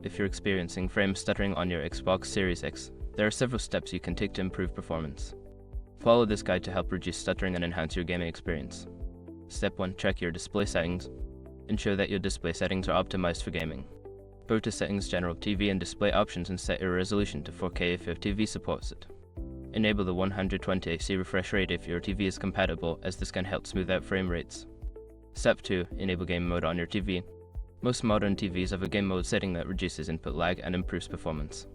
if you're experiencing frame stuttering on your Xbox Series X, there are several steps you can take to improve performance. Follow this guide to help reduce stuttering and enhance your gaming experience. Step 1. Check your display settings. Ensure that your display settings are optimized for gaming. Go to Settings, General, TV and Display Options and set your resolution to 4K if your TV supports it. Enable the 120 Hz refresh rate if your TV is compatible, as this can help smooth out frame rates. Step 2. Enable game mode on your TV. Most modern TVs have a game mode setting that reduces input lag and improves performance.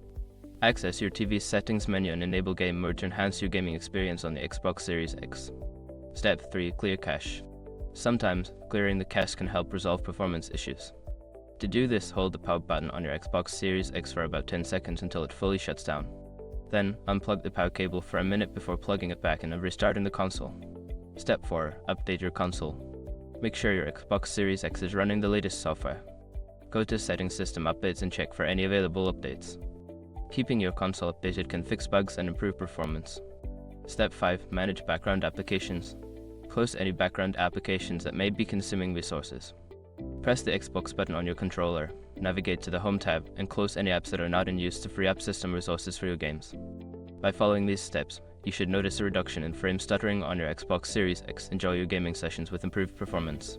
Access your TV's settings menu and enable game mode to enhance your gaming experience on the Xbox Series X. Step 3. Clear cache. Sometimes, clearing the cache can help resolve performance issues. To do this, hold the power button on your Xbox Series X for about 10 seconds until it fully shuts down. Then, unplug the power cable for a minute before plugging it back in and restarting the console. Step 4. Update your console. Make sure your Xbox Series X is running the latest software. Go to Settings, System Updates and check for any available updates. Keeping your console updated can fix bugs and improve performance. Step 5. Manage background applications. Close any background applications that may be consuming resources. Press the Xbox button on your controller, navigate to the Home tab, and close any apps that are not in use to free up system resources for your games. By following these steps, you should notice a reduction in frame stuttering on your Xbox Series X. Enjoy your gaming sessions with improved performance.